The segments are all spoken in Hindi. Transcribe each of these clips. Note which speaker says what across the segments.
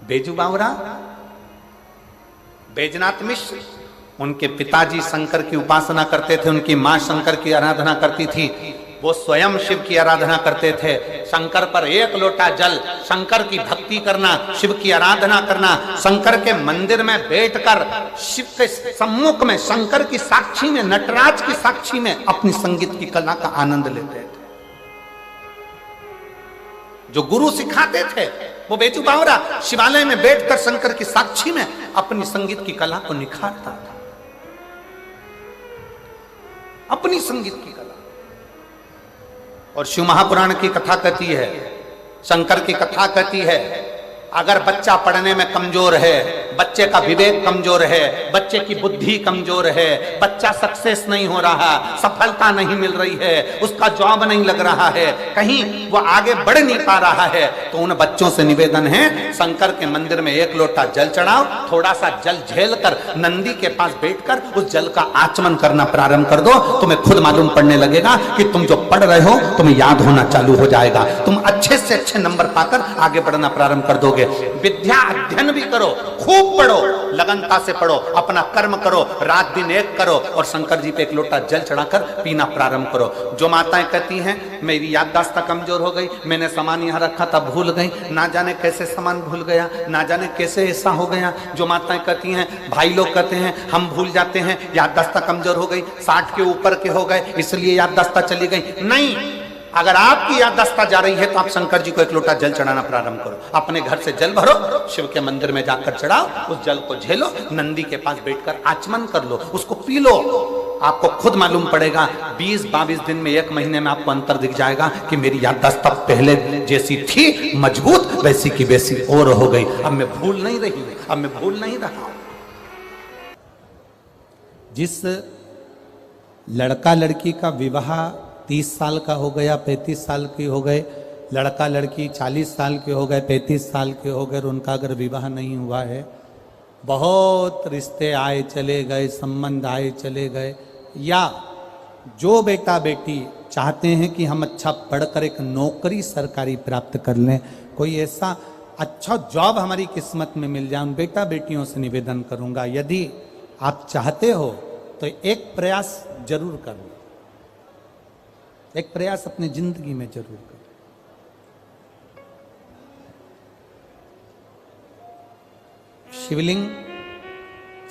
Speaker 1: बेजू बावरा, बैजनाथ मिश्र, उनके पिताजी शंकर की उपासना करते थे, उनकी मां शंकर की आराधना करती थी, वो स्वयं शिव की आराधना करते थे। शंकर पर एक लोटा जल, शंकर की भक्ति करना, शिव की आराधना करना, शंकर के मंदिर में बैठकर शिव के सम्मुख में, शंकर की साक्षी में, नटराज की साक्षी में अपनी संगीत की कला का आनंद लेते थे। जो गुरु सिखाते थे वो बेचू बावरा शिवालय में बैठकर शंकर की साक्षी में अपनी संगीत की कला को निखारता था, अपनी संगीत की कला। और शिव महापुराण की कथा कहती है, शंकर की कथा कहती है, अगर बच्चा पढ़ने में कमजोर है, बच्चे का विवेक कमजोर है, बच्चे की बुद्धि कमजोर है, बच्चा सक्सेस नहीं हो रहा, सफलता नहीं मिल रही है, उसका जॉब नहीं लग रहा है, कहीं वो आगे बढ़ नहीं पा रहा है, तो उन बच्चों से निवेदन है, शंकर के मंदिर में एक लोटा जल चढ़ाओ, थोड़ा सा जल झेल कर नंदी के पास बैठकर उस जल का आचमन करना प्रारंभ कर दो। तुम्हें खुद मालूम पड़ने लगेगा कि तुम जो पढ़ रहे हो तुम्हें याद होना चालू हो जाएगा, तुम अच्छे से अच्छे नंबर पाकर आगे बढ़ना प्रारंभ कर दोगे। विद्या अध्ययन भी करो, खूब पढ़ो, लगनता से पढ़ो, अपना कर्म करो, रात दिन एक करो और शंकर जी पे एक लोटा जल चढ़ाकर पीना प्रारंभ करो। जो माताएं कहती हैं मेरी याददाश्त कमजोर हो गई, मैंने सामान यहाँ रखा था भूल गई, ना जाने कैसे सामान भूल गया, ना जाने कैसे ऐसा हो गया। जो माताएं कहती हैं, भाई लोग कहते हैं हम भूल जाते हैं, याददाश्त कमजोर हो गई, 60 के ऊपर के हो गए इसलिए याददाश्त चली गई, नहीं, अगर आपकी याददाश्त जा रही है तो आप शंकर जी को एक लोटा जल चढ़ाना प्रारंभ करो। अपने घर से जल भरो, शिव के मंदिर में जाकर चढ़ाओ, उस जल को झेलो, नंदी के पास बैठकर आचमन कर लो, उसको पी लो। आपको खुद मालूम पड़ेगा 20-22 दिन में, 1 महीने में आपको अंतर दिख जाएगा कि मेरी याददाश्त पहले जैसी थी मजबूत, वैसी की वैसी और हो गई, अब मैं भूल नहीं रही, अब मैं भूल नहीं रहा। जिस लड़का लड़की का विवाह 30 साल का हो गया, 35 साल की हो गए, लड़का लड़की 40 साल के हो गए, 35 साल के हो गए और उनका अगर विवाह नहीं हुआ है, बहुत रिश्ते आए चले गए, संबंध आए चले गए, या जो बेटा बेटी चाहते हैं कि हम अच्छा पढ़कर एक नौकरी सरकारी प्राप्त कर लें, कोई ऐसा अच्छा जॉब हमारी किस्मत में मिल जाए, उन बेटा बेटियों से निवेदन करूंगा, यदि आप चाहते हो तो एक प्रयास जरूर करो, एक प्रयास अपनी जिंदगी में जरूर करो। शिवलिंग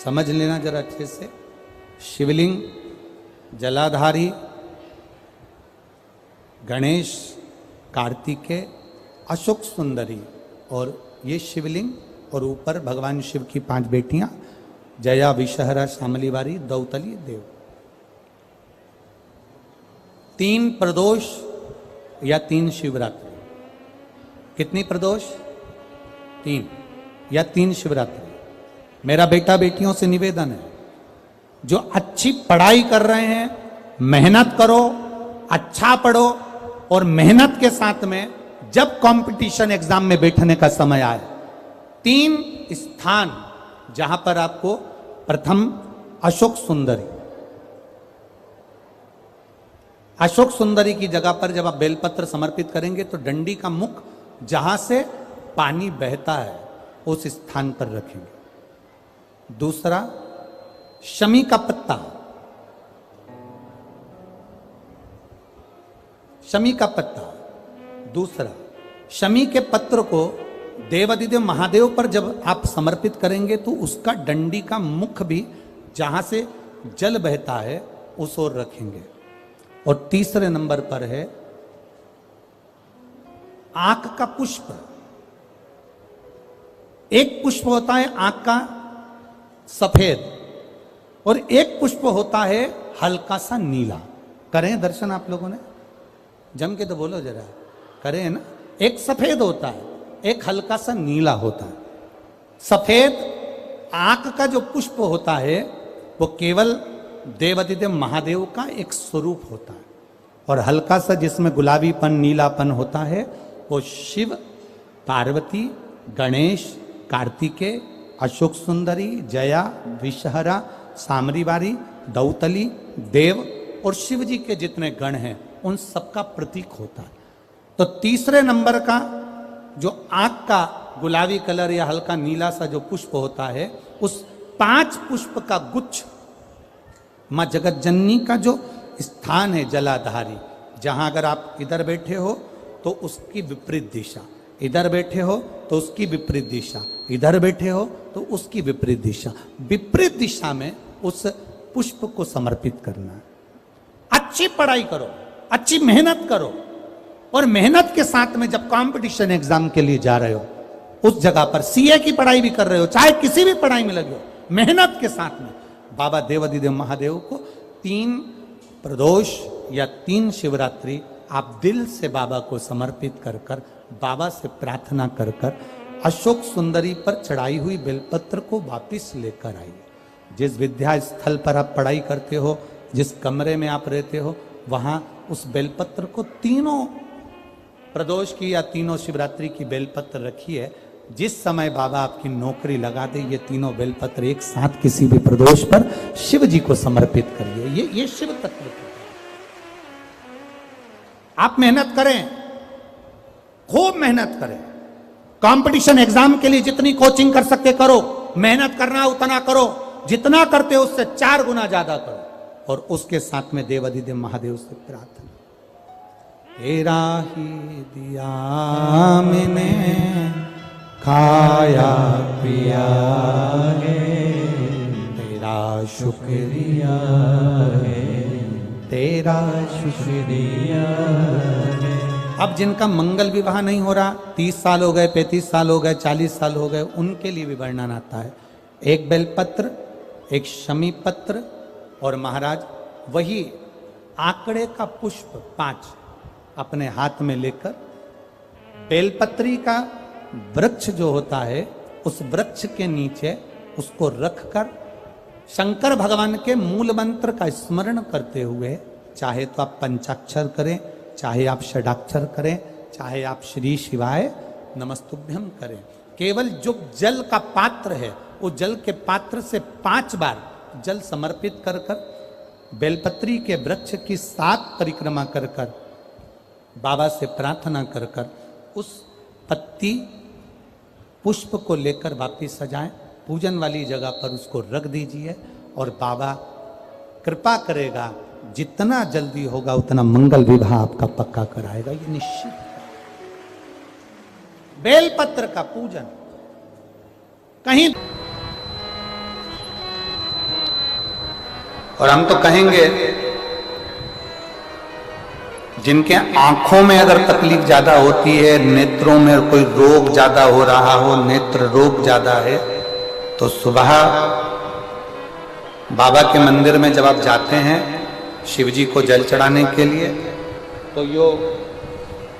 Speaker 1: समझ लेना जरा अच्छे से, शिवलिंग जलाधारी गणेश, कार्तिकेय, अशोक सुंदरी, और ये शिवलिंग, और ऊपर भगवान शिव की 5 बेटियां, जया, विषहरा, शामलीवारी, दौतली, देव। 3 प्रदोष या 3 शिवरात्रि। कितनी प्रदोष? 3 या 3 शिवरात्रि। मेरा बेटा बेटियों से निवेदन है, जो अच्छी पढ़ाई कर रहे हैं, मेहनत करो, अच्छा पढ़ो, और मेहनत के साथ में जब कंपटीशन एग्जाम में बैठने का समय आए, 3 स्थान जहां पर आपको, प्रथम अशोक सुंदरी, अशोक सुंदरी की जगह पर जब आप बेलपत्र समर्पित करेंगे तो डंडी का मुख जहां से पानी बहता है उस स्थान पर रखेंगे। दूसरा शमी का पत्ता, शमी का पत्ता। दूसरा शमी के पत्र को देवादिदेव महादेव पर जब आप समर्पित करेंगे तो उसका डंडी का मुख भी जहां से जल बहता है उस ओर रखेंगे। और तीसरे नंबर पर है आंख का पुष्प। एक पुष्प होता है आंख का सफेद, और एक पुष्प होता है हल्का सा नीला। करें दर्शन आप लोगों ने? जम के तो बोलो जरा, करें ना? एक सफेद होता है, एक हल्का सा नीला होता है। सफेद आंख का जो पुष्प होता है वो केवल देवादिदेव महादेव का एक स्वरूप होता है, और हल्का सा जिसमें गुलाबीपन, नीलापन होता है वो शिव, पार्वती, गणेश, कार्तिकेय, अशोक सुंदरी, जया, विषहरा, सामरीवारी, दौतली, देव और शिव जी के जितने गण हैं उन सबका प्रतीक होता है। तो तीसरे नंबर का जो आंख का गुलाबी कलर या हल्का नीला सा जो पुष्प होता है, उस 5 पुष्प का गुच्छ माँ जगत जननी का जो स्थान है जलाधारी, जहां अगर आप इधर बैठे हो तो उसकी विपरीत दिशा, इधर बैठे हो तो उसकी विपरीत दिशा, इधर बैठे हो तो उसकी विपरीत दिशा, विपरीत दिशा में उस पुष्प को समर्पित करना है। अच्छी पढ़ाई करो, अच्छी मेहनत करो, और मेहनत के साथ में जब कंपटीशन एग्जाम के लिए जा रहे हो, उस जगह पर सीए की पढ़ाई भी कर रहे हो, चाहे किसी भी पढ़ाई में लगे हो, मेहनत के साथ में बाबा देवाधिदेव महादेव को 3 प्रदोष या 3 शिवरात्रि आप दिल से बाबा को समर्पित कर कर, बाबा से प्रार्थना कर कर, अशोक सुंदरी पर चढ़ाई हुई बेलपत्र को वापिस लेकर आइए। जिस विद्या स्थल पर आप पढ़ाई करते हो, जिस कमरे में आप रहते हो, वहां उस बेलपत्र को 3 प्रदोष की या 3 शिवरात्रि की बेलपत्र रखिए। जिस समय बाबा आपकी नौकरी लगा दे, ये 3 बेलपत्र एक साथ किसी भी प्रदोष पर शिव जी को समर्पित करिए। ये शिव तत्व है। आप मेहनत करें, खूब मेहनत करें, कंपटीशन एग्जाम के लिए जितनी कोचिंग कर सकते करो, मेहनत करना उतना करो, जितना करते हो उससे 4 गुना ज्यादा करो, और उसके साथ में देवाधिदेव महादेव से प्रार्थना, तेरा ही दिया मैंने खाया पिया है, तेरा शुक्रिया है, तेरा शुक्रिया है। अब जिनका मंगल विवाह नहीं हो रहा, 30 साल हो गए, 35 साल हो गए, 40 साल हो गए, उनके लिए भी वर्णन आता है। एक बेलपत्र, एक शमी पत्र, और महाराज वही आंकड़े का पुष्प 5 अपने हाथ में लेकर, बेलपत्री का वृक्ष जो होता है, उस वृक्ष के नीचे उसको रखकर शंकर भगवान के मूल मंत्र का स्मरण करते हुए, चाहे तो आप पंचाक्षर करें, चाहे आप षडाक्षर करें, चाहे आप श्री शिवाय नमस्तुभ्यम करें, केवल जो जल का पात्र है, वो जल के पात्र से 5 बार जल समर्पित कर कर, बेलपत्री के वृक्ष की 7 परिक्रमा कर कर, बाबा से प्रार्थना कर कर, उस पत्ती पुष्प को लेकर वापिस सजाएं, पूजन वाली जगह पर उसको रख दीजिए, और बाबा कृपा करेगा, जितना जल्दी होगा उतना मंगल विवाह आपका पक्का कराएगा, ये निश्चित है। बेलपत्र का पूजन कहीं, और हम तो कहेंगे जिनके आंखों में अगर तकलीफ ज्यादा होती है, नेत्रों में कोई रोग ज्यादा हो रहा हो, नेत्र रोग ज्यादा है, तो सुबह बाबा के मंदिर में जब आप जाते हैं शिव जी को जल चढ़ाने के लिए, तो यो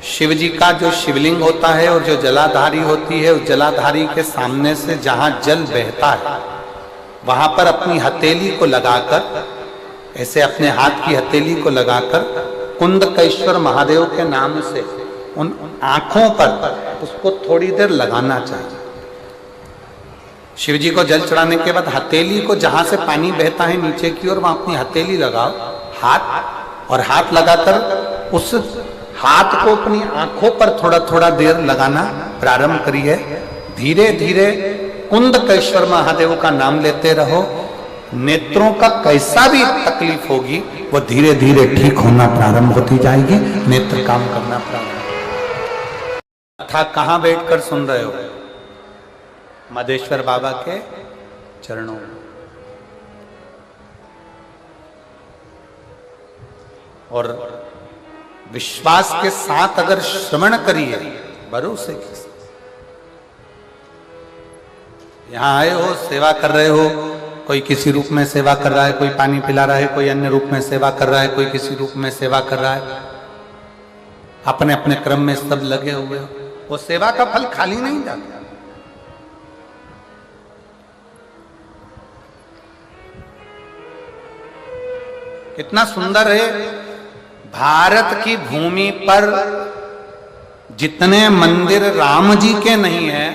Speaker 1: शिव जी का जो शिवलिंग होता है और जो जलाधारी होती है, उस जलाधारी के सामने से जहां जल बहता है, वहां पर अपनी हथेली को लगाकर, ऐसे अपने हाथ की हथेली को लगाकर कुंदकेश्वर महादेव के नाम से उन आंखों पर उसको थोड़ी देर लगाना चाहिए। शिव जी को जल चढ़ाने के बाद हथेली को, जहां से पानी बहता है नीचे की ओर, वहां अपनी हथेली लगाओ, हाथ, और हाथ लगाकर उस हाथ को अपनी आंखों पर थोड़ा थोड़ा देर लगाना प्रारंभ करिए। धीरे धीरे कुंदकेश्वर महादेव का नाम लेते रहो। नेत्रों का कैसा भी तकलीफ होगी वो धीरे धीरे ठीक होना प्रारंभ होती जाएगी, नेत्र काम करना प्रारंभ। कथा कहां बैठकर सुन रहे हो? मधेश्वर बाबा के चरणों में। और विश्वास के साथ अगर श्रवण करिए, भरोसे के साथ, यहां आए हो, सेवा कर रहे हो, कोई किसी रूप में सेवा कर रहा है, कोई पानी पिला रहा है, कोई अन्य रूप में सेवा कर रहा है, कोई किसी रूप में सेवा कर रहा है, अपने अपने क्रम में सब लगे हुए हो, वो सेवा का फल खाली नहीं जाता। कितना सुंदर है। भारत की भूमि पर जितने मंदिर राम जी के नहीं है,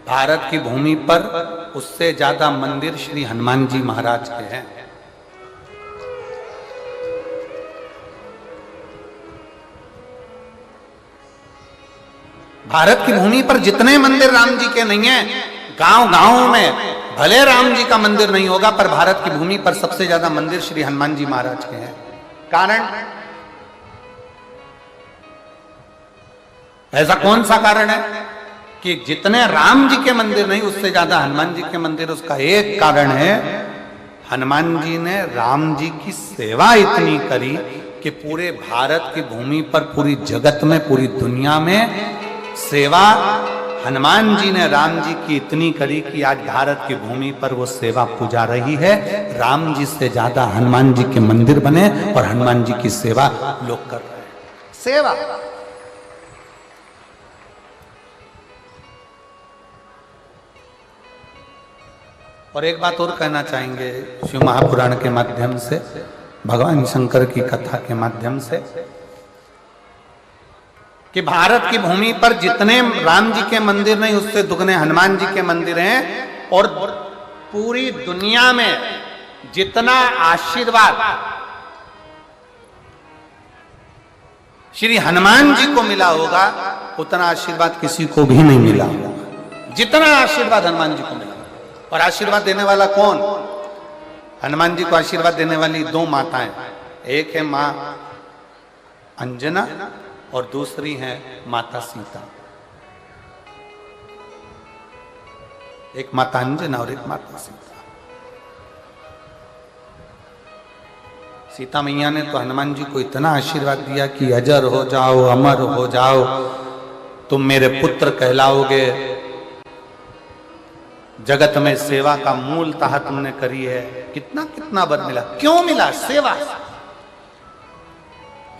Speaker 1: भारत की भूमि पर उससे ज्यादा मंदिर श्री हनुमान जी महाराज के हैं। भारत की भूमि पर जितने मंदिर राम जी के नहीं है, गांव गांव में भले राम जी का मंदिर नहीं होगा, पर भारत की भूमि पर सबसे ज्यादा मंदिर श्री हनुमान जी महाराज के हैं। कारण, ऐसा कौन सा कारण है कि जितने राम जी के मंदिर नहीं, उससे ज्यादा हनुमान जी के मंदिर? उसका एक कारण है, हनुमान जी ने राम जी की सेवा इतनी करी कि पूरे भारत की भूमि पर, पूरी जगत में, पूरी दुनिया में सेवा हनुमान जी ने राम जी की इतनी करी कि आज भारत की भूमि पर वो सेवा पूजा रही है। राम जी से ज्यादा हनुमान जी के मंदिर बने और हनुमान जी की सेवा लोग कर रहे हैं। सेवा। और एक बात और कहना चाहेंगे शिव महापुराण के माध्यम से, भगवान शंकर की कथा के माध्यम से, कि भारत की भूमि पर जितने राम जी के मंदिर नहीं, उससे दुगने हनुमान जी के मंदिर हैं। और पूरी दुनिया में जितना आशीर्वाद श्री हनुमान जी को मिला होगा, उतना आशीर्वाद किसी को भी नहीं मिला होगा, जितना आशीर्वाद हनुमान जी को मिला। और आशीर्वाद देने वाला कौन? हनुमान जी को आशीर्वाद देने वाली दो माताएं, एक है मां अंजना और दूसरी है माता सीता। एक माता अंजना और एक माता सीता। सीता मैया ने तो हनुमान जी को इतना आशीर्वाद दिया कि अजर हो जाओ, अमर हो जाओ, तुम मेरे पुत्र कहलाओगे, जगत में सेवा का मूलतः तुमने करी है। कितना कितना वर मिला। क्यों मिला? सेवा।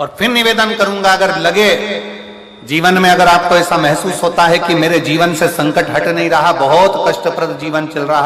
Speaker 1: और फिर निवेदन करूंगा, अगर लगे जीवन में, अगर आपको ऐसा महसूस होता है कि मेरे जीवन से संकट हट नहीं रहा, बहुत कष्टप्रद जीवन चल रहा